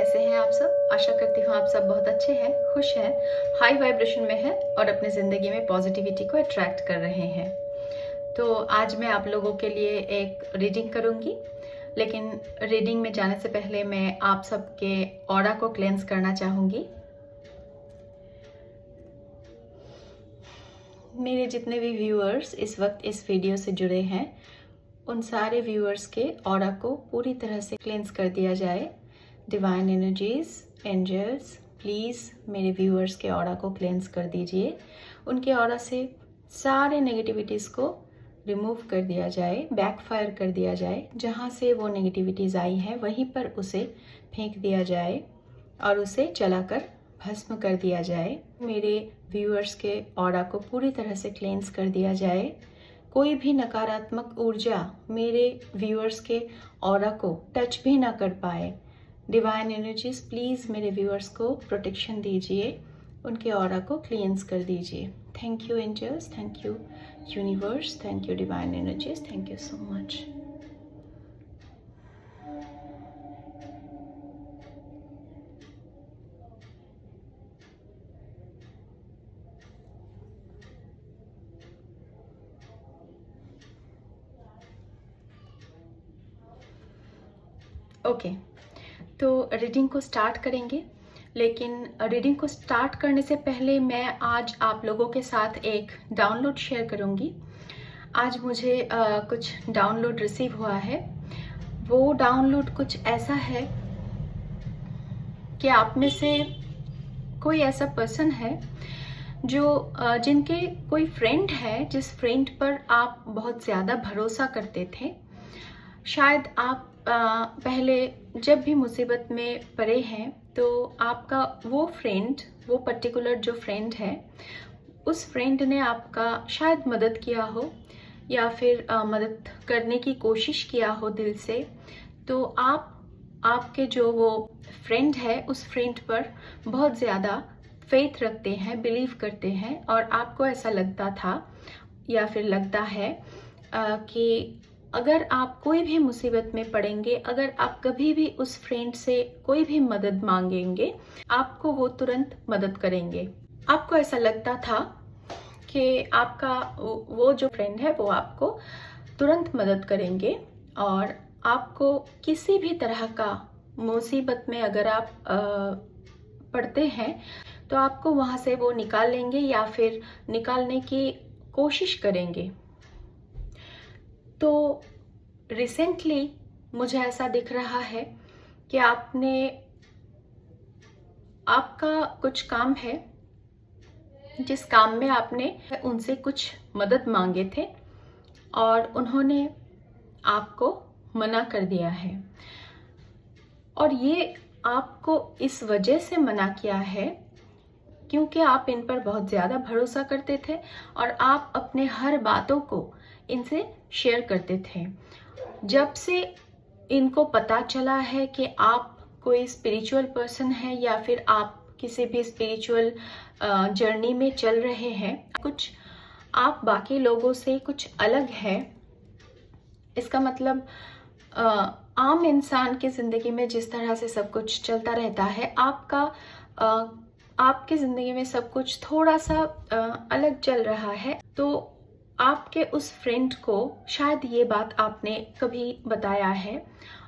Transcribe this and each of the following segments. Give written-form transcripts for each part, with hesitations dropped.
कैसे हैं आप सब। आशा करती हूँ आप सब बहुत अच्छे हैं, खुश हैं, हाई वाइब्रेशन में हैं और अपनी ज़िंदगी में पॉजिटिविटी को अट्रैक्ट कर रहे हैं। तो आज मैं आप लोगों के लिए एक रीडिंग करूँगी, लेकिन रीडिंग में जाने से पहले मैं आप सबके ऑरा को क्लेंस करना चाहूँगी। मेरे जितने भी व्यूअर्स इस वक्त इस वीडियो से जुड़े हैं, उन सारे व्यूअर्स के ऑरा को पूरी तरह से क्लेंस कर दिया जाए। डिवाइन एनर्जीज, एंजल्स, प्लीज़ मेरे व्यूअर्स के ऑरा को क्लेंस कर दीजिए। उनके ऑरा से सारे नेगेटिविटीज़ को रिमूव कर दिया जाए, बैकफायर कर दिया जाए। जहाँ से वो नेगेटिविटीज़ आई हैं वहीं पर उसे फेंक दिया जाए और उसे जलाकर भस्म कर दिया जाए। मेरे व्यूअर्स के ऑरा को पूरी तरह से क्लेंस कर दिया जाए। कोई भी नकारात्मक ऊर्जा मेरे व्यूअर्स के ऑरा को टच भी ना कर पाए। डिवाइन एनर्जीज, प्लीज़ मेरे व्यूअर्स को प्रोटेक्शन दीजिए, उनके ऑरा को क्लींस कर दीजिए। Thank you angels, thank you universe, thank you divine energies, thank you so much. Okay, तो रीडिंग को स्टार्ट करेंगे, लेकिन रीडिंग को स्टार्ट करने से पहले मैं आज आप लोगों के साथ एक डाउनलोड शेयर करूंगी। आज मुझे कुछ डाउनलोड रिसीव हुआ है। वो डाउनलोड कुछ ऐसा है कि आप में से कोई ऐसा पर्सन है जो जिनके कोई फ्रेंड है, जिस फ्रेंड पर आप बहुत ज़्यादा भरोसा करते थे। शायद आप पहले जब भी मुसीबत में पड़े हैं तो आपका वो फ्रेंड, वो पर्टिकुलर जो फ्रेंड है, उस फ्रेंड ने आपका शायद मदद किया हो या फिर मदद करने की कोशिश किया हो दिल से। तो आपके जो वो फ्रेंड है उस फ्रेंड पर बहुत ज़्यादा फेथ रखते हैं, बिलीव करते हैं, और आपको ऐसा लगता था या फिर लगता है कि अगर आप कोई भी मुसीबत में पड़ेंगे, अगर आप कभी भी उस फ्रेंड से कोई भी मदद मांगेंगे, आपको वो तुरंत मदद करेंगे। आपको ऐसा लगता था कि आपका वो जो फ्रेंड है वो आपको तुरंत मदद करेंगे, और आपको किसी भी तरह का मुसीबत में अगर आप पड़ते हैं तो आपको वहाँ से वो निकाल लेंगे या फिर निकालने की कोशिश करेंगे। तो रिसेंटली मुझे ऐसा दिख रहा है कि आपका कुछ काम है जिस काम में आपने उनसे कुछ मदद मांगे थे और उन्होंने आपको मना कर दिया है। और ये आपको इस वजह से मना किया है क्योंकि आप इन पर बहुत ज़्यादा भरोसा करते थे और आप अपने हर बातों को इनसे शेयर करते थे। जब से इनको पता चला है कि आप कोई स्पिरिचुअल पर्सन है या फिर आप किसी भी स्पिरिचुअल जर्नी में चल रहे हैं, कुछ आप बाकी लोगों से कुछ अलग है। इसका मतलब आम इंसान की ज़िंदगी में जिस तरह से सब कुछ चलता रहता है, आपकी ज़िंदगी में सब कुछ थोड़ा सा अलग चल रहा है। तो आपके उस फ्रेंड को शायद ये बात आपने कभी बताया है,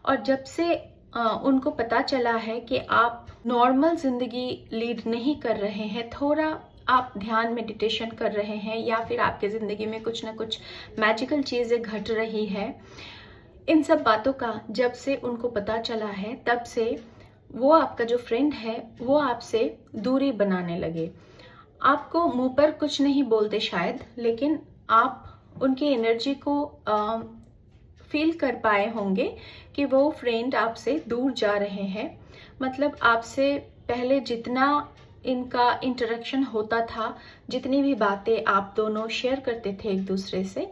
और जब से उनको पता चला है कि आप नॉर्मल ज़िंदगी लीड नहीं कर रहे हैं, थोड़ा आप ध्यान मेडिटेशन कर रहे हैं या फिर आपके ज़िंदगी में कुछ ना कुछ मैजिकल चीज़ें घट रही है, इन सब बातों का जब से उनको पता चला है, तब से वो आपका जो फ्रेंड है वो आपसे दूरी बनाने लगे। आपको मुंह पर कुछ नहीं बोलते शायद, लेकिन आप उनकी एनर्जी को फील कर पाए होंगे कि वो फ्रेंड आपसे दूर जा रहे हैं। मतलब आपसे पहले जितना इनका इंटरेक्शन होता था, जितनी भी बातें आप दोनों शेयर करते थे एक दूसरे से,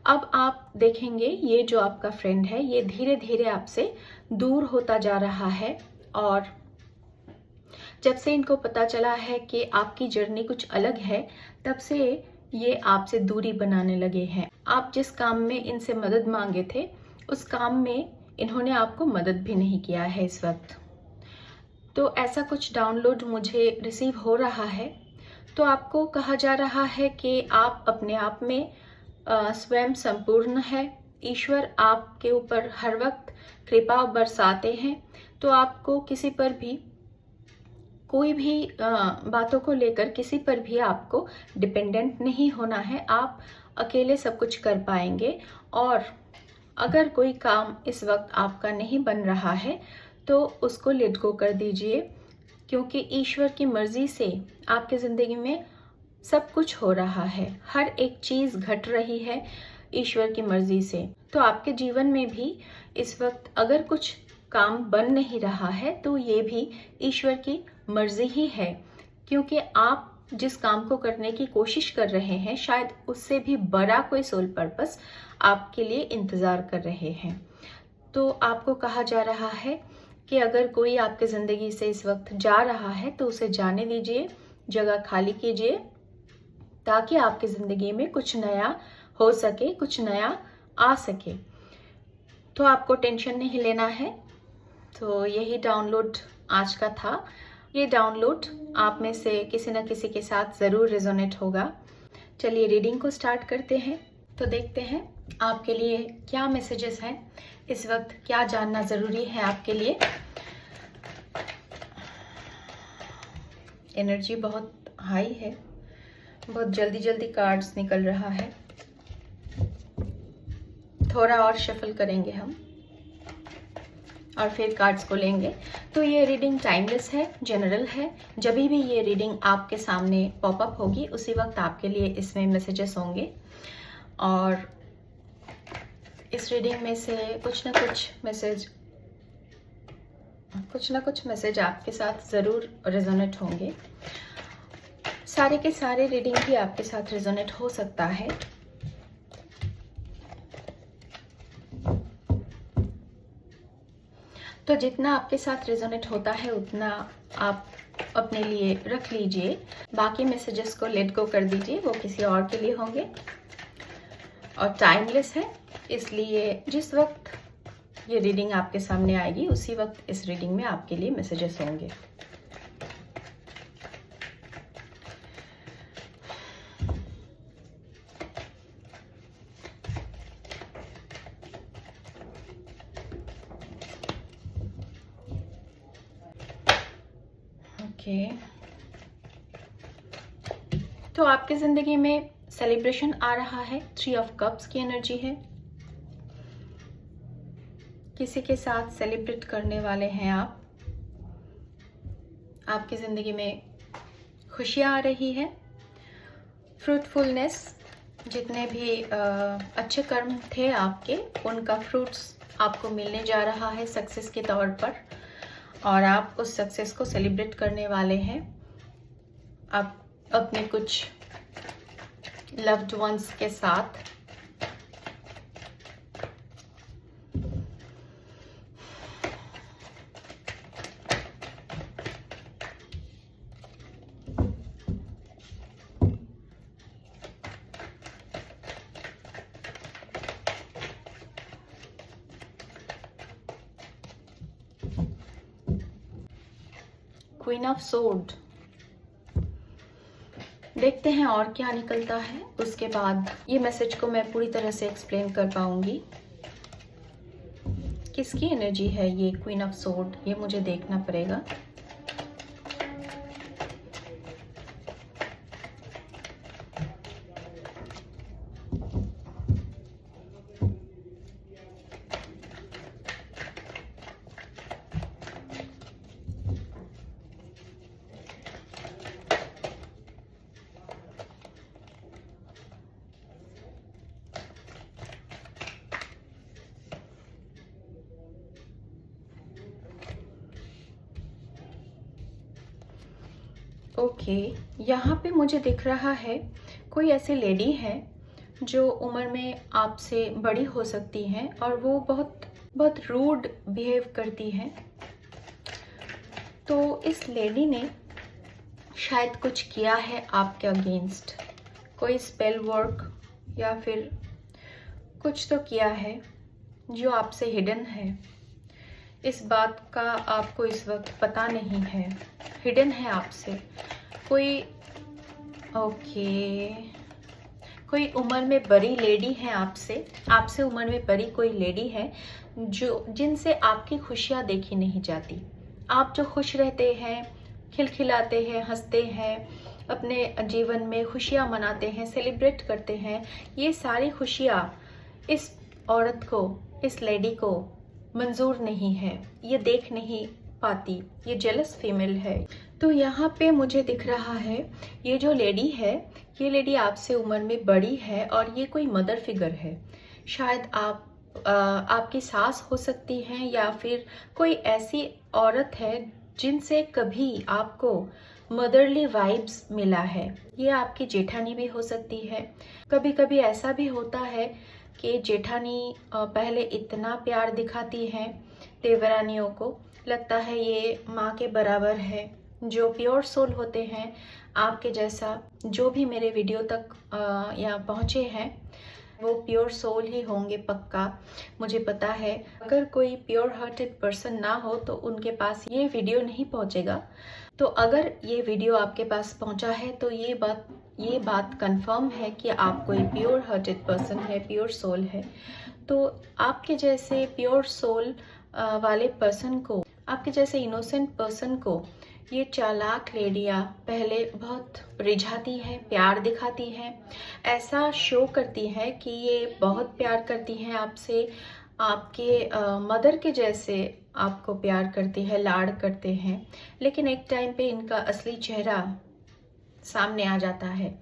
अब आप देखेंगे ये जो आपका फ्रेंड है ये धीरे धीरे आपसे दूर होता जा रहा है। और जब से इनको पता चला है कि आपकी जर्नी कुछ अलग है, तब से ये आपसे दूरी बनाने लगे हैं। आप जिस काम में इनसे मदद मांगे थे, उस काम में इन्होंने आपको मदद भी नहीं किया है इस वक्त। तो ऐसा कुछ डाउनलोड मुझे रिसीव हो रहा है। तो आपको कहा जा रहा है कि आप अपने आप में स्वयं संपूर्ण है। ईश्वर आपके ऊपर हर वक्त कृपा बरसाते हैं। तो आपको किसी पर भी, कोई भी बातों को लेकर किसी पर भी आपको डिपेंडेंट नहीं होना है। आप अकेले सब कुछ कर पाएंगे। और अगर कोई काम इस वक्त आपका नहीं बन रहा है तो उसको लेट गो कर दीजिए, क्योंकि ईश्वर की मर्जी से आपकी ज़िंदगी में सब कुछ हो रहा है। हर एक चीज़ घट रही है ईश्वर की मर्जी से। तो आपके जीवन में भी इस वक्त अगर कुछ काम बन नहीं रहा है तो ये भी ईश्वर की मर्जी ही है, क्योंकि आप जिस काम को करने की कोशिश कर रहे हैं शायद उससे भी बड़ा कोई सोल पर्पस आपके लिए इंतज़ार कर रहे हैं। तो आपको कहा जा रहा है कि अगर कोई आपकी ज़िंदगी से इस वक्त जा रहा है तो उसे जाने दीजिए, जगह खाली कीजिए, ताकि आपकी ज़िंदगी में कुछ नया हो सके, कुछ नया आ सके। तो आपको टेंशन नहीं लेना है। तो यही डाउनलोड आज का था। ये डाउनलोड आप में से किसी न किसी के साथ ज़रूर रेजोनेट होगा। चलिए रीडिंग को स्टार्ट करते हैं। तो देखते हैं आपके लिए क्या मैसेजेस हैं इस वक्त, क्या जानना ज़रूरी है आपके लिए। एनर्जी बहुत हाई है, बहुत जल्दी जल्दी कार्ड्स निकल रहा है। थोड़ा और शफल करेंगे हम और फिर कार्ड्स को लेंगे। तो ये रीडिंग टाइमलेस है, जनरल है। जब भी ये रीडिंग आपके सामने पॉपअप होगी उसी वक्त आपके लिए इसमें मैसेजेस होंगे। और इस रीडिंग में से कुछ ना कुछ मैसेज आपके साथ ज़रूर रेजोनेट होंगे। सारे के सारे रीडिंग भी आपके साथ रेजोनेट हो सकता है। तो जितना आपके साथ रेजोनेट होता है उतना आप अपने लिए रख लीजिए। बाकी मैसेजेस को लेट गो कर दीजिए, वो किसी और के लिए होंगे। और टाइमलेस है, इसलिए जिस वक्त ये रीडिंग आपके सामने आएगी उसी वक्त इस रीडिंग में आपके लिए मैसेजेस होंगे। तो आपकी जिंदगी में सेलिब्रेशन आ रहा है। 3 ऑफ कप्स की एनर्जी है। किसी के साथ सेलिब्रेट करने वाले हैं आप। आपकी जिंदगी में खुशियाँ आ रही है। फ्रूटफुलनेस, जितने भी अच्छे कर्म थे आपके उनका फ्रूट्स आपको मिलने जा रहा है सक्सेस के तौर पर, और आप उस सक्सेस को सेलिब्रेट करने वाले हैं। आप अपने कुछ लव्ड वंस के साथ। Queen of sword. देखते हैं और क्या निकलता है, उसके बाद ये मैसेज को मैं पूरी तरह से एक्सप्लेन कर पाऊंगी। किसकी एनर्जी है ये क्वीन ऑफ सोर्ड, ये मुझे देखना पड़ेगा। ओके, यहाँ पे मुझे दिख रहा है कोई ऐसी लेडी है जो उम्र में आपसे बड़ी हो सकती हैं और वो बहुत बहुत रूड बिहेव करती हैं। तो इस लेडी ने शायद कुछ किया है आपके अगेंस्ट, कोई स्पेल वर्क या फिर कुछ तो किया है जो आपसे हिडन है। इस बात का आपको इस वक्त पता नहीं है, हिडन है आपसे। कोई ओके, कोई उम्र में बड़ी लेडी है आपसे, आपसे उम्र में बड़ी कोई लेडी है जो जिनसे आपकी खुशियाँ देखी नहीं जाती। आप जो खुश रहते हैं, खिलखिलाते हैं, हंसते हैं, अपने जीवन में खुशियाँ मनाते हैं, सेलिब्रेट करते हैं, ये सारी खुशियाँ इस औरत को, इस लेडी को मंजूर नहीं है, ये देख नहीं पाती, ये जेलस फीमेल है। तो यहाँ पे मुझे दिख रहा है ये जो लेडी है, ये लेडी आपसे उम्र में बड़ी है और ये कोई मदर फिगर है। शायद आपकी सास हो सकती हैं या फिर कोई ऐसी औरत है जिनसे कभी आपको मदरली वाइब्स मिला है। ये आपकी जेठानी भी हो सकती है। कभी कभी ऐसा भी होता है कि जेठानी पहले इतना प्यार दिखाती है देवरानियों को, लगता है ये माँ के बराबर है। जो प्योर सोल होते हैं आपके जैसा, जो भी मेरे वीडियो तक यहाँ पहुँचे हैं वो प्योर सोल ही होंगे पक्का, मुझे पता है। अगर कोई प्योर हार्टेड पर्सन ना हो तो उनके पास ये वीडियो नहीं पहुँचेगा। तो अगर ये वीडियो आपके पास पहुँचा है तो ये बात कंफर्म है कि आप कोई प्योर हार्टेड पर्सन है, प्योर सोल है। तो आपके जैसे प्योर सोल वाले पर्सन को, आपके जैसे इनोसेंट पर्सन को ये चालाक लेडियाँ पहले बहुत रिझाती हैं, प्यार दिखाती हैं, ऐसा शो करती हैं कि ये बहुत प्यार करती हैं आपसे, आपके मदर के जैसे आपको प्यार करती है, लाड़ करते हैं। लेकिन एक टाइम पे इनका असली चेहरा सामने आ जाता है।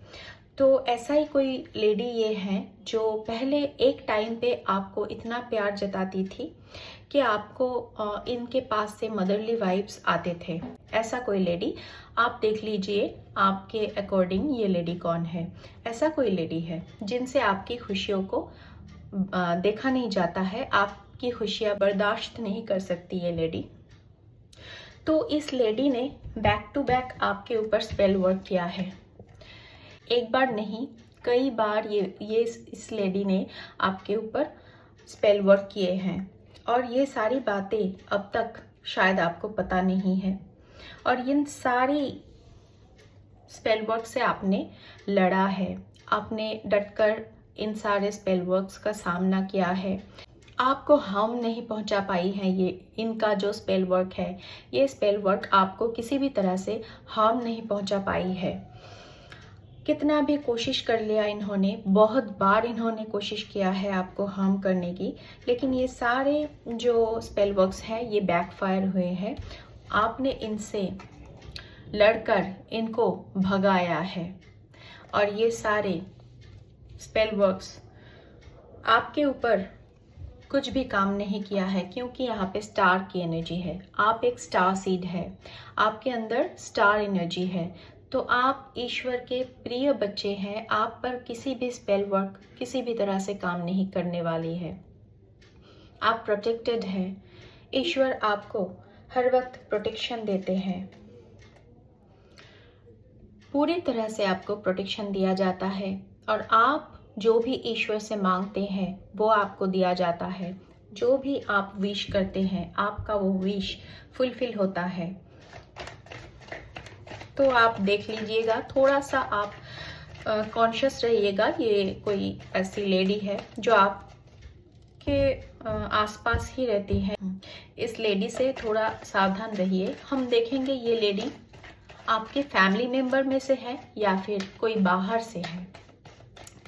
तो ऐसा ही कोई लेडी ये है जो पहले एक टाइम पे आपको इतना प्यार जताती थी कि आपको इनके पास से मदरली वाइब्स आते थे। ऐसा कोई लेडी आप देख लीजिए, आपके अकॉर्डिंग ये लेडी कौन है। ऐसा कोई लेडी है जिनसे आपकी खुशियों को देखा नहीं जाता है, आपकी खुशियाँ बर्दाश्त नहीं कर सकती ये लेडी। तो इस लेडी ने बैक टू बैक आपके ऊपर स्पेल वर्क किया है। एक बार नहीं, कई बार ये इस लेडी ने आपके ऊपर स्पेल वर्क किए हैं और ये सारी बातें अब तक शायद आपको पता नहीं है। और इन सारी स्पेल वर्क से आपने लड़ा है, आपने डटकर इन सारे स्पेल वर्क्स का सामना किया है। आपको हार्म नहीं पहुंचा पाई है ये इनका जो स्पेल वर्क है, ये स्पेल वर्क आपको किसी भी तरह से हार्म नहीं पहुंचा पाई है। कितना भी कोशिश कर लिया इन्होंने, बहुत बार इन्होंने कोशिश किया है आपको हार्म करने की, लेकिन ये सारे जो स्पेल वर्क्स हैं ये बैकफायर हुए हैं। आपने इनसे लड़कर इनको भगाया है और ये सारे स्पेल वर्क्स आपके ऊपर कुछ भी काम नहीं किया है, क्योंकि यहाँ पे स्टार की एनर्जी है। आप एक स्टार सीड है, आपके अंदर स्टार एनर्जी है। तो आप ईश्वर के प्रिय बच्चे हैं। आप पर किसी भी स्पेल वर्क किसी भी तरह से काम नहीं करने वाली है। आप प्रोटेक्टेड हैं। ईश्वर आपको हर वक्त प्रोटेक्शन देते हैं, पूरी तरह से आपको प्रोटेक्शन दिया जाता है। और आप जो भी ईश्वर से मांगते हैं वो आपको दिया जाता है। जो भी आप विश करते हैं आपका वो विश फुलफिल होता है। तो आप देख लीजिएगा, थोड़ा सा आप कॉन्शियस रहिएगा। ये कोई ऐसी लेडी है जो आपके आसपास ही रहती है। इस लेडी से थोड़ा सावधान रहिए। हम देखेंगे ये लेडी आपके फैमिली मेंबर में से है या फिर कोई बाहर से है,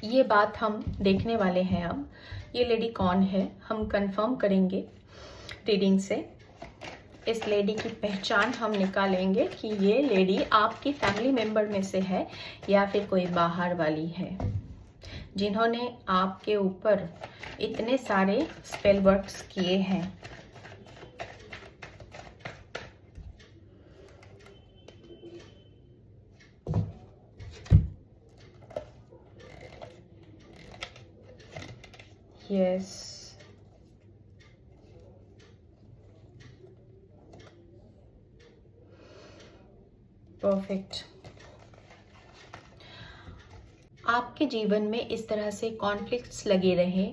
ये बात हम देखने वाले हैं। अब ये लेडी कौन है हम कंफर्म करेंगे रीडिंग से। इस लेडी की पहचान हम निकालेंगे कि ये लेडी आपकी फैमिली मेंबर में से है या फिर कोई बाहर वाली है, जिन्होंने आपके ऊपर इतने सारे स्पेल वर्क्स किए हैं। Yes, perfect. आपके जीवन में इस तरह से कॉन्फ्लिक्ट्स लगे रहे,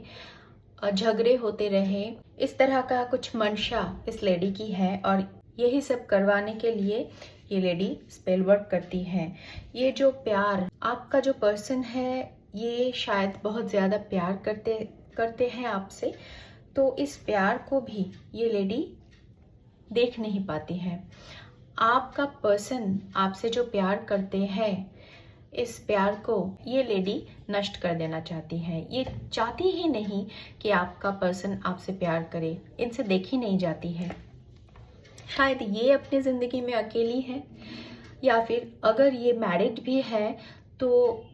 झगड़े होते रहे, इस तरह का कुछ मंशा इस लेडी की है और यही सब करवाने के लिए ये लेडी स्पेल वर्क करती है। ये जो प्यार, आपका जो पर्सन है ये शायद बहुत ज़्यादा प्यार करते हैं आपसे, तो इस प्यार को भी ये लेडी देख नहीं पाती है। आपका पर्सन आपसे जो प्यार करते हैं, इस प्यार को ये लेडी नष्ट कर देना चाहती है। ये चाहती ही नहीं कि आपका पर्सन आपसे प्यार करे, इनसे देखी नहीं जाती है। शायद ये अपनी ज़िंदगी में अकेली है, या फिर अगर ये मैरिड भी है तो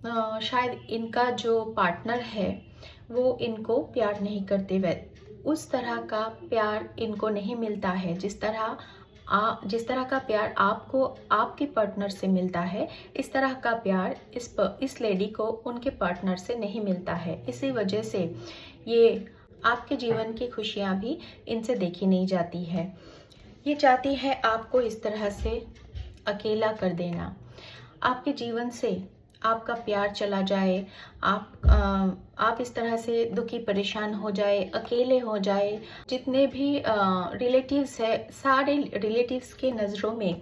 शायद इनका जो पार्टनर है वो इनको प्यार नहीं करते, उस तरह का प्यार इनको नहीं मिलता है जिस तरह का प्यार आपको आपके पार्टनर से मिलता है। इस तरह का प्यार इस लेडी को उनके पार्टनर से नहीं मिलता है। इसी वजह से ये आपके जीवन की खुशियाँ भी इनसे देखी नहीं जाती है। ये चाहती है आपको इस तरह से अकेला कर देना, आपके जीवन से आपका प्यार चला जाए, आप इस तरह से दुखी परेशान हो जाए, अकेले हो जाए। जितने भी रिलेटिव्स है, सारे रिलेटिव्स के नज़रों में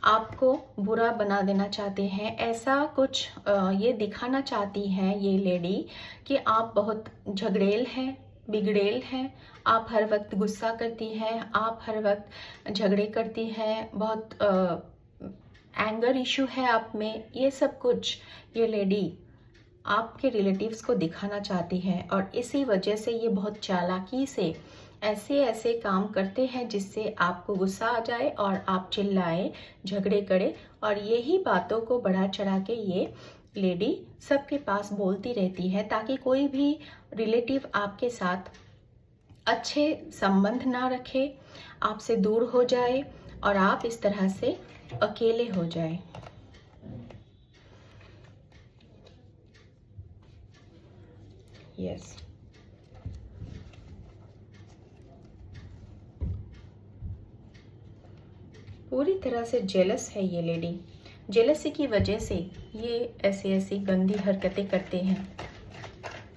आपको बुरा बना देना चाहते हैं। ऐसा कुछ ये दिखाना चाहती हैं ये लेडी कि आप बहुत झगड़ेल हैं, बिगड़ेल हैं, आप हर वक्त गुस्सा करती हैं, आप हर वक्त झगड़े करती हैं, बहुत एंगर इशू है आप में। ये सब कुछ ये लेडी आपके रिलेटिव्स को दिखाना चाहती है और इसी वजह से ये बहुत चालाकी से ऐसे काम करते हैं जिससे आपको गुस्सा आ जाए और आप चिल्लाए, झगड़े करें। और यही बातों को बढ़ा चढ़ा के ये लेडी सबके पास बोलती रहती है ताकि कोई भी रिलेटिव आपके साथ अच्छे संबंध ना रखे, आपसे दूर हो जाए और आप इस तरह से अकेले हो जाए। यस, पूरी तरह से जेलस है ये लेडी। जेलसी की वजह से ये ऐसी गंदी हरकतें करते हैं।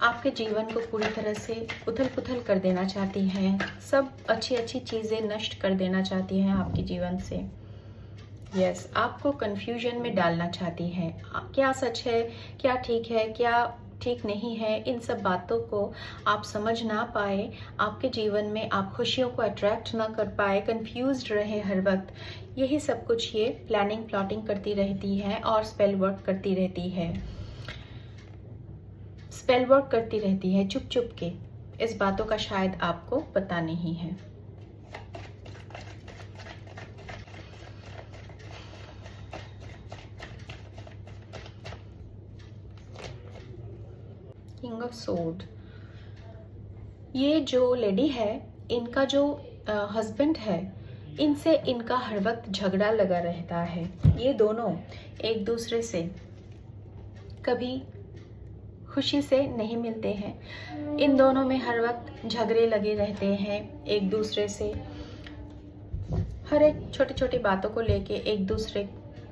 आपके जीवन को पूरी तरह से उथल पुथल कर देना चाहती हैं, सब अच्छी चीज़ें नष्ट कर देना चाहती हैं आपके जीवन से। यस, आपको कंफ्यूजन में डालना चाहती हैं। क्या सच है, क्या ठीक है, क्या ठीक नहीं है, इन सब बातों को आप समझ ना पाए, आपके जीवन में आप खुशियों को अट्रैक्ट ना कर पाए, कंफ्यूज्ड रहे हर वक्त। यही सब कुछ ये प्लानिंग प्लॉटिंग करती रहती है और स्पेल वर्क करती रहती है। स्पेल वर्क करती रहती है चुप के। इस बातों का शायद आपको पता नहीं है। किंग ऑफ सोर्ड, ये जो लेडी है, इनका जो हस्बैंड है, इनसे इनका हर वक्त झगड़ा लगा रहता है। ये दोनों एक दूसरे से कभी खुशी से नहीं मिलते हैं। इन दोनों में हर वक्त झगड़े लगे रहते हैं एक दूसरे से। हर एक छोटी बातों को लेके एक दूसरे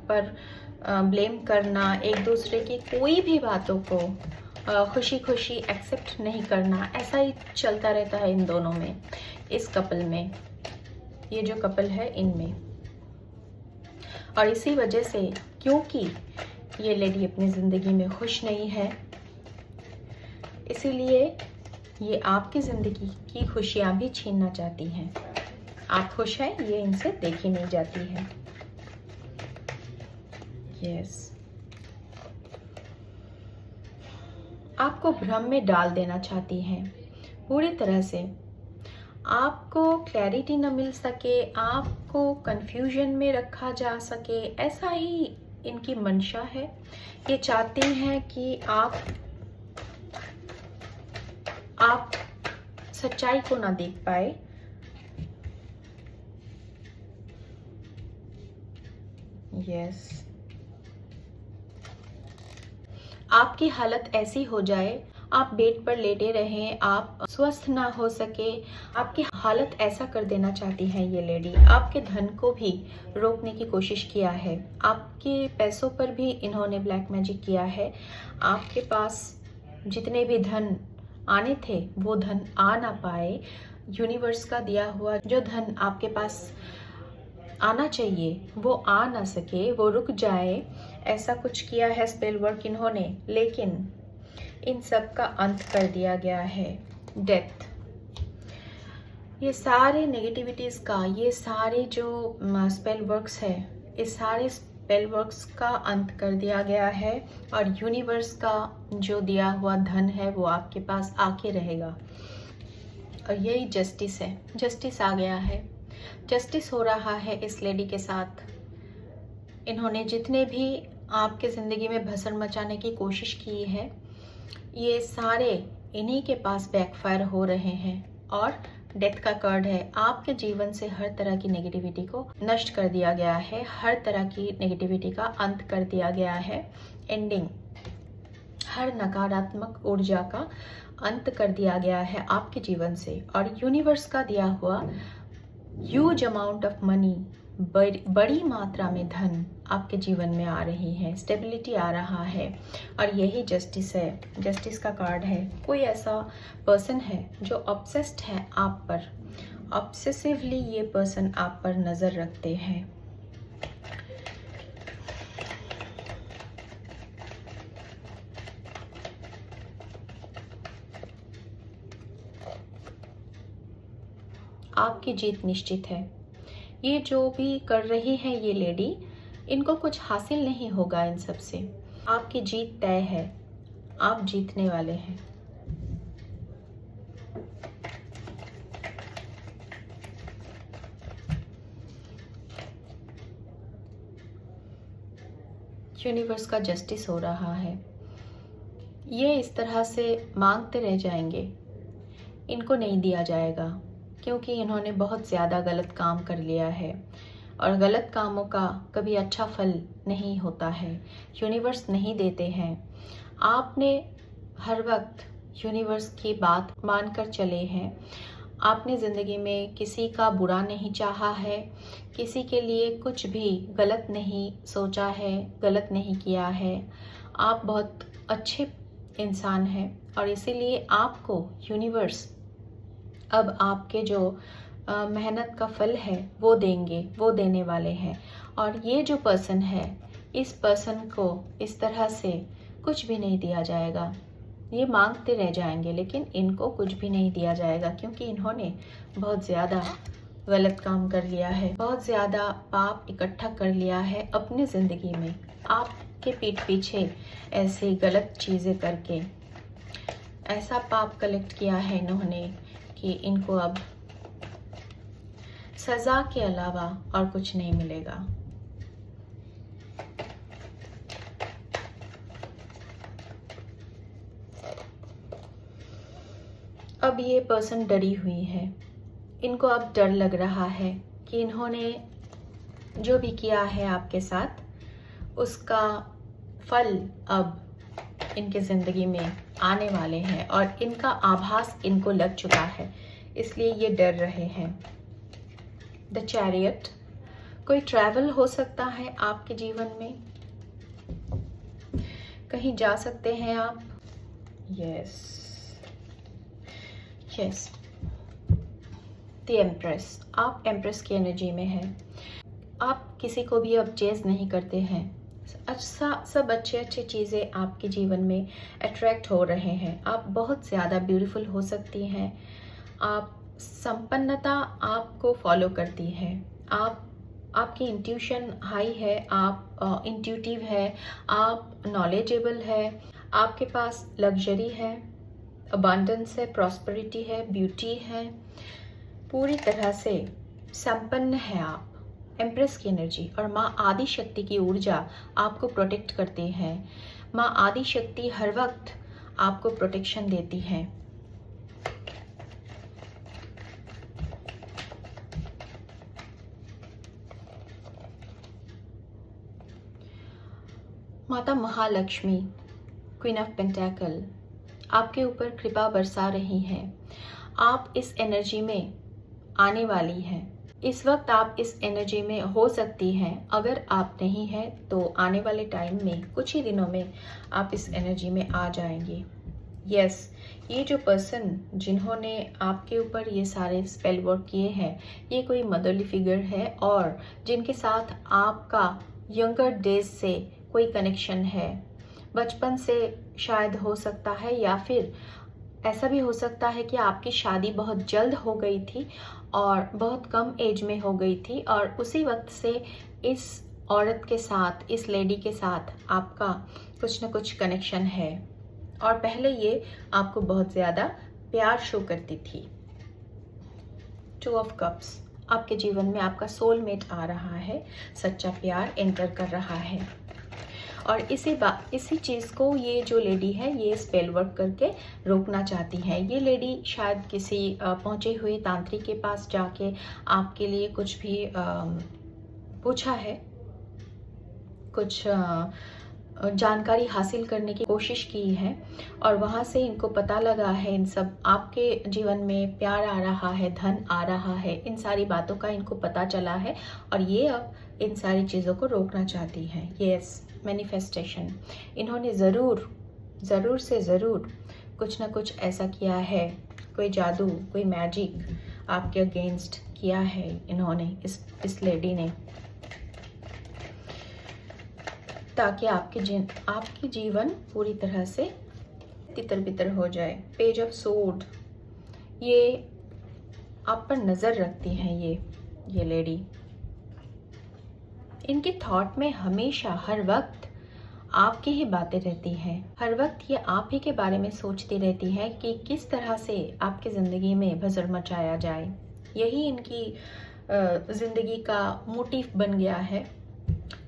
पर ब्लेम करना, एक दूसरे की कोई भी बातों को खुशी एक्सेप्ट नहीं करना, ऐसा ही चलता रहता है इन दोनों में, इस कपल में, ये जो कपल है इनमें। और इसी वजह से, क्योंकि ये लेडी अपनी ज़िंदगी में खुश नहीं है, इसीलिए ये आपकी ज़िंदगी की खुशियाँ भी छीनना चाहती हैं। आप खुश हैं, ये इनसे देखी नहीं जाती है। यस, आपको भ्रम में डाल देना चाहती हैं पूरी तरह से। आपको क्लैरिटी न मिल सके, आपको कंफ्यूजन में रखा जा सके, ऐसा ही इनकी मंशा है। ये चाहती हैं कि आप सच्चाई को ना देख पाए। यस, आपकी हालत ऐसी हो जाए, आप बेड पर लेटे रहें, आप स्वस्थ ना हो सके, आपकी हालत ऐसा कर देना चाहती है ये लेडी। आपके धन को भी रोकने की कोशिश किया है, आपके पैसों पर भी इन्होंने ब्लैक मैजिक किया है। आपके पास जितने भी धन आने थे वो धन आ ना पाए, यूनिवर्स का दिया हुआ जो धन आपके पास आना चाहिए वो आ ना सके, वो रुक जाए, ऐसा कुछ किया है स्पेल वर्क इन्होंने, लेकिन इन सब का अंत कर दिया गया है। डेथ, ये सारे नेगेटिविटीज़ का, ये सारे जो स्पेल वर्क्स है, इस सारे स्पेल वर्क्स का अंत कर दिया गया है और यूनिवर्स का जो दिया हुआ धन है वो आपके पास आके रहेगा। और यही जस्टिस है, जस्टिस आ गया है, जस्टिस हो रहा है इस लेडी के साथ। इन्होंने जितने भी आपके ज़िंदगी में भसड़ मचाने की कोशिश की है, ये सारे इन्हीं के पास बैकफायर हो रहे हैं। और डेथ का कार्ड है, आपके जीवन से हर तरह की नेगेटिविटी को नष्ट कर दिया गया है, हर तरह की नेगेटिविटी का अंत कर दिया गया है, एंडिंग, हर नकारात्मक ऊर्जा का अंत कर दिया गया है आपके जीवन से। और यूनिवर्स का दिया हुआ ह्यूज अमाउंट ऑफ मनी, बड़ी मात्रा में धन आपके जीवन में आ रही है, स्टेबिलिटी आ रहा है। और यही जस्टिस है, जस्टिस का कार्ड है। कोई ऐसा पर्सन है जो ऑब्सेस्ड है आप पर, ऑब्सेसिवली ये पर्सन आप पर नज़र रखते हैं। आपकी जीत निश्चित है। ये जो भी कर रही है ये लेडी, इनको कुछ हासिल नहीं होगा इन सब से। आपकी जीत तय है, आप जीतने वाले हैं। यूनिवर्स का जस्टिस हो रहा है। ये इस तरह से मांगते रह जाएंगे, इनको नहीं दिया जाएगा, क्योंकि इन्होंने बहुत ज़्यादा गलत काम कर लिया है और गलत कामों का कभी अच्छा फल नहीं होता है, यूनिवर्स नहीं देते हैं। आपने हर वक्त यूनिवर्स की बात मानकर चले हैं, आपने ज़िंदगी में किसी का बुरा नहीं चाहा है, किसी के लिए कुछ भी गलत नहीं सोचा है, गलत नहीं किया है। आप बहुत अच्छे इंसान हैं और इसीलिए आपको यूनिवर्स अब आपके जो मेहनत का फल है वो देंगे, वो देने वाले हैं। और ये जो पर्सन है, इस पर्सन को इस तरह से कुछ भी नहीं दिया जाएगा। ये मांगते रह जाएंगे लेकिन इनको कुछ भी नहीं दिया जाएगा, क्योंकि इन्होंने बहुत ज़्यादा गलत काम कर लिया है, बहुत ज़्यादा पाप इकट्ठा कर लिया है अपनी ज़िंदगी में। आपके पीठ पीछे ऐसे गलत चीज़ें करके ऐसा पाप कलेक्ट किया है इन्होंने कि इनको अब सज़ा के अलावा और कुछ नहीं मिलेगा। अब ये पर्सन डरी हुई है, इनको अब डर लग रहा है कि इन्होंने जो भी किया है आपके साथ उसका फल अब इनके ज़िंदगी में आने वाले हैं और इनका आभास इनको लग चुका है, इसलिए ये डर रहे हैं। द चैरियट, कोई ट्रैवल हो सकता है आपके जीवन में, कहीं जा सकते हैं आप। यस यस, द एम्प्रेस, आप एम्प्रेस की एनर्जी में हैं। आप किसी को भी अब चेज़ नहीं करते हैं, अच्छा सब अच्छे अच्छे चीज़ें आपके जीवन में अट्रैक्ट हो रहे हैं। आप बहुत ज़्यादा ब्यूटीफुल हो सकती हैं, आप संपन्नता आपको फॉलो करती है, आपकी इंट्यूशन हाई है, आप इंट्यूटिव है, आप नॉलेजेबल है, आपके पास लग्जरी है, अबंडेंस है, प्रॉस्पेरिटी है, ब्यूटी है, पूरी तरह से संपन्न है आप। एम्प्रेस की एनर्जी और माँ आदि शक्ति की ऊर्जा आपको प्रोटेक्ट करती है। माँ आदि शक्ति हर वक्त आपको प्रोटेक्शन देती है। माता महालक्ष्मी, क्वीन ऑफ पेंटेकल, आपके ऊपर कृपा बरसा रही हैं। आप इस एनर्जी में आने वाली हैं। इस वक्त आप इस एनर्जी में हो सकती हैं। अगर आप नहीं हैं तो आने वाले टाइम में कुछ ही दिनों में आप इस एनर्जी में आ जाएंगी। यस, ये जो पर्सन जिन्होंने आपके ऊपर ये सारे स्पेल वर्क किए हैं, ये कोई मदरली फिगर है और जिनके साथ आपका यंगर डेज से कोई कनेक्शन है, बचपन से शायद हो सकता है, या फिर ऐसा भी हो सकता है कि आपकी शादी बहुत जल्द हो गई थी और बहुत कम एज में हो गई थी और उसी वक्त से इस औरत के साथ, इस लेडी के साथ आपका कुछ न कुछ कनेक्शन है और पहले ये आपको बहुत ज़्यादा प्यार शो करती थी। 2 ऑफ कप्स, आपके जीवन में आपका सोलमेट आ रहा है, सच्चा प्यार एंटर कर रहा है और इसी चीज़ को ये जो लेडी है ये स्पेल वर्क करके रोकना चाहती है। ये लेडी शायद किसी पहुंचे हुए तांत्रिक के पास जाके आपके लिए कुछ भी पूछा है, कुछ जानकारी हासिल करने की कोशिश की है और वहाँ से इनको पता लगा है, इन सब आपके जीवन में प्यार आ रहा है, धन आ रहा है, इन सारी बातों का इनको पता चला है और ये अब इन सारी चीज़ों को रोकना चाहती हैं। यस, मैनिफेस्टेशन, इन्होंने ज़रूर से ज़रूर कुछ ना कुछ ऐसा किया है, कोई जादू, कोई मैजिक आपके अगेंस्ट किया है इन्होंने, इस लेडी ने, ताकि आपकी जीवन पूरी तरह से तितर बितर हो जाए। पेज ऑफ सोर्ड, ये आप पर नज़र रखती हैं ये लेडी। इनके थॉट में हमेशा हर वक्त आपकी ही बातें रहती हैं, हर वक्त ये आप ही के बारे में सोचती रहती है कि किस तरह से आपकी ज़िंदगी में भसड़ मचाया जाए। यही इनकी ज़िंदगी का मोटिव बन गया है,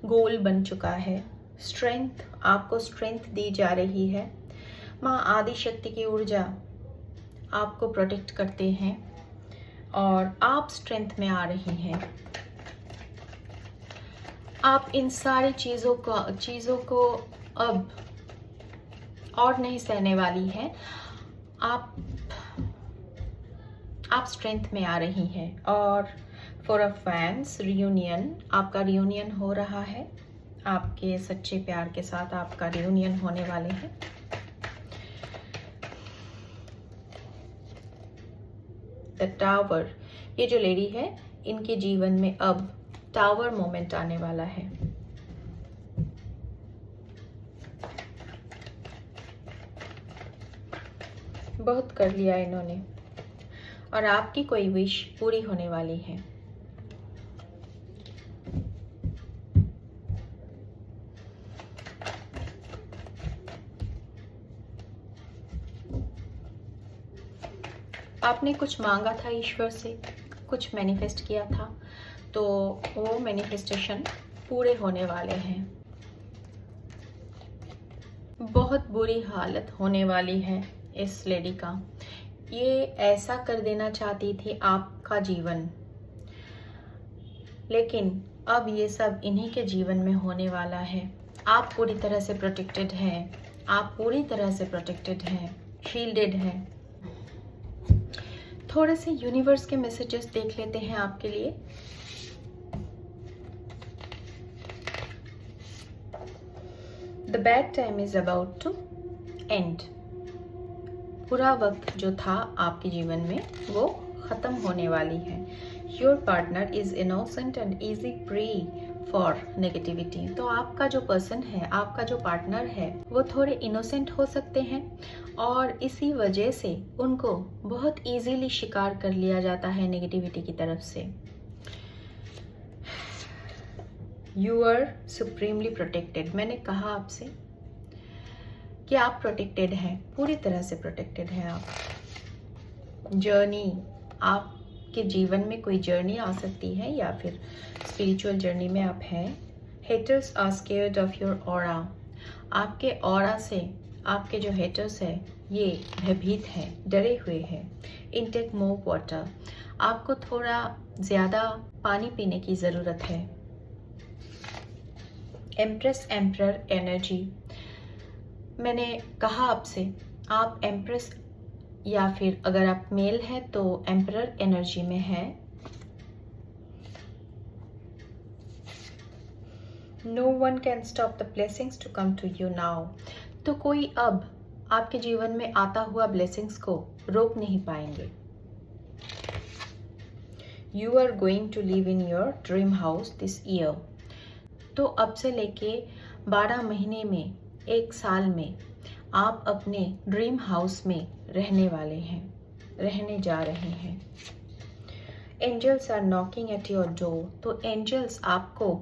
गोल बन चुका है। स्ट्रेंथ, आपको स्ट्रेंथ दी जा रही है। माँ आदि शक्ति की ऊर्जा आपको प्रोटेक्ट करते हैं और आप स्ट्रेंथ में आ रही हैं। आप इन सारी चीज़ों को अब और नहीं सहने वाली हैं। आप स्ट्रेंथ में आ रही हैं और फॉर अ फैंस रियूनियन, आपका रियूनियन हो रहा है, आपके सच्चे प्यार के साथ आपका रियूनियन होने वाले हैं। द टावर, ये जो लेडी है इनके जीवन में अब टावर मोमेंट आने वाला है। बहुत कर लिया इन्होंने और आपकी कोई विश पूरी होने वाली है। आपने कुछ मांगा था ईश्वर से, कुछ मैनिफेस्ट किया था, तो वो मैनिफेस्टेशन पूरे होने वाले हैं। बहुत बुरी हालत होने वाली है इस लेडी का। ये ऐसा कर देना चाहती थी आपका जीवन, लेकिन अब ये सब इन्हीं के जीवन में होने वाला है। आप पूरी तरह से प्रोटेक्टेड हैं, आप पूरी तरह से प्रोटेक्टेड हैं, शील्डेड हैं। थोड़े से यूनिवर्स के मैसेजेस देख लेते हैं आपके लिए। The bad time is about to end. बुरा वक्त जो था आपके जीवन में वो ख़त्म होने वाली है। Your partner is innocent and easy prey for negativity. तो आपका जो पर्सन है, आपका जो पार्टनर है, वो थोड़े इनोसेंट हो सकते हैं और इसी वजह से उनको बहुत इजीली शिकार कर लिया जाता है नेगेटिविटी की तरफ से। You are supremely protected. मैंने कहा आपसे कि आप प्रोटेक्टेड हैं, पूरी तरह से प्रोटेक्टेड हैं आप। जर्नी, आपके जीवन में कोई जर्नी आ सकती है या फिर स्पिरिचुअल जर्नी में आप हैं। Haters are scared of your aura. आपके ऑरा से आपके जो हेटर्स हैं ये भयभीत हैं, डरे हुए हैं। इनटेक मोर वाटर, आपको थोड़ा ज़्यादा पानी पीने की ज़रूरत है। एम्प्रेस एम्परर एनर्जी, मैंने कहा आपसे आप एम्प्रेस या फिर अगर आप मेल हैं तो एम्परर एनर्जी में है। No one can stop the blessings to come to you now. तो कोई अब आपके जीवन में आता हुआ ब्लेसिंग्स को रोक नहीं पाएंगे। You are going to live in your dream house this year. तो अब से लेके 12 महीने में, 1 साल में आप अपने ड्रीम हाउस में रहने वाले हैं, रहने जा रहे हैं। Angels are knocking at your door. तो एंजल्स आपको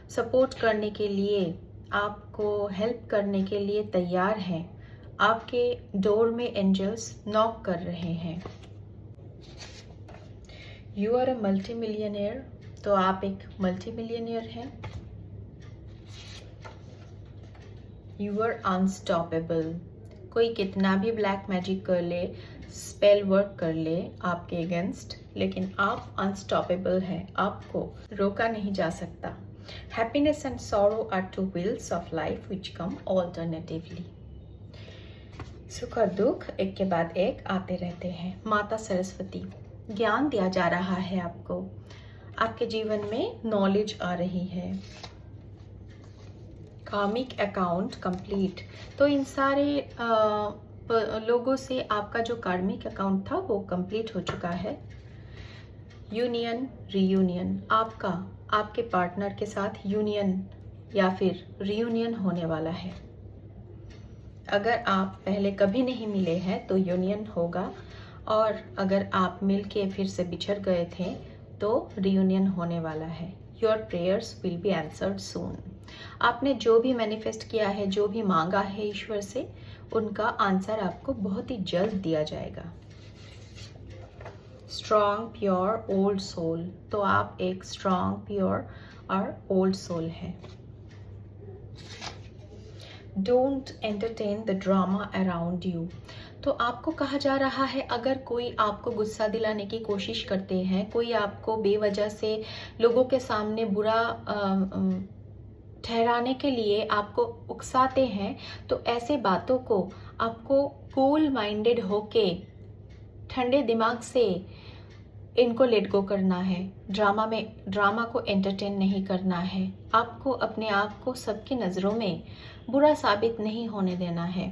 सपोर्ट करने के लिए, आपको हेल्प करने के लिए तैयार हैं। आपके डोर में एंजल्स नॉक कर रहे हैं। You are a multi millionaire. तो आप एक मल्टी मिलियनियर हैं। You are unstoppable. कोई कितना भी ब्लैक मैजिक कर ले, स्पेल वर्क कर ले आपके अगेंस्ट, लेकिन आप अनस्टॉपेबल हैं, आपको रोका नहीं जा सकता। Happiness and sorrow are two wheels of life which come alternatively. सुख और दुख एक के बाद एक आते रहते हैं। माता सरस्वती, ज्ञान दिया जा रहा है आपको, आपके जीवन में नॉलेज आ रही है। कार्मिक अकाउंट कंप्लीट। तो इन सारे लोगों से आपका जो कार्मिक अकाउंट था वो कंप्लीट हो चुका है। यूनियन, रीयूनियन, आपका आपके पार्टनर के साथ यूनियन या फिर रीयूनियन होने वाला है। अगर आप पहले कभी नहीं मिले हैं तो यूनियन होगा, और अगर आप मिलके फिर से बिछड़ गए थे तो रीयूनियन होने वाला है। Your prayers will be answered soon. आपने जो भी मैनिफेस्ट किया है, जो भी मांगा है ईश्वर से, उनका आंसर आपको बहुत ही जल्द दिया जाएगा। Strong, pure, old soul. तो आप एक स्ट्रॉन्ग, प्योर और ओल्ड सोल है। Don't entertain the drama around you. तो आपको कहा जा रहा है, अगर कोई आपको गुस्सा दिलाने की कोशिश करते हैं, कोई आपको बेवजह से लोगों के सामने बुरा ठहराने के लिए आपको उकसाते हैं, तो ऐसे बातों को आपको कूल माइंडेड होके, ठंडे दिमाग से इनको लेट गो करना है। ड्रामा को एंटरटेन नहीं करना है। आपको अपने आप को सबकी नज़रों में बुरा साबित नहीं होने देना है।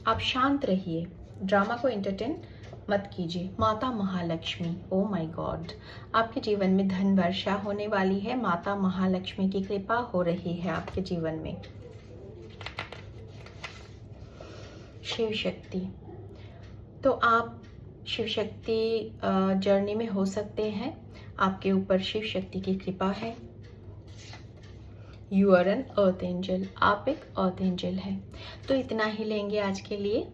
आप शांत रहिए, ड्रामा को एंटरटेन मत कीजिए। माता महालक्ष्मी, ओ माय गॉड, आपके जीवन में धन वर्षा होने वाली है। माता महालक्ष्मी की कृपा हो रही है आपके जीवन में। शिव शक्ति, तो आप शिव शक्ति जर्नी में हो सकते हैं। आपके ऊपर शिव शक्ति की कृपा है। You are an earth angel, आप एक अर्थ एंजल हैं। तो इतना ही लेंगे आज के लिए।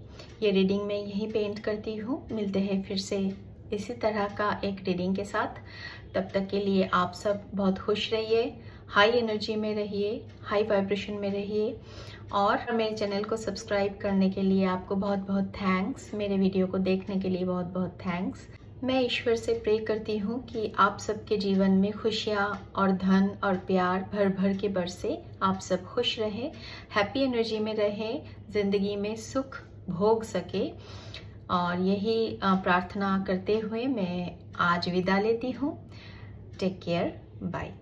ये रीडिंग मैं यहीं पे एंड करती हूँ। मिलते हैं फिर से इसी तरह का एक रीडिंग के साथ। तब तक के लिए आप सब बहुत खुश रहिए, हाई एनर्जी में रहिए, हाई वाइब्रेशन में रहिए। और मेरे चैनल को सब्सक्राइब करने के लिए आपको बहुत बहुत थैंक्स। मेरे वीडियो को देखने के लिए बहुत बहुत थैंक्स। मैं ईश्वर से प्रे करती हूँ कि आप सबके जीवन में खुशियाँ और धन और प्यार भर भर के बरसे। आप सब खुश रहें, हैप्पी एनर्जी में रहें, ज़िंदगी में सुख भोग सके। और यही प्रार्थना करते हुए मैं आज विदा लेती हूँ। Take care, bye.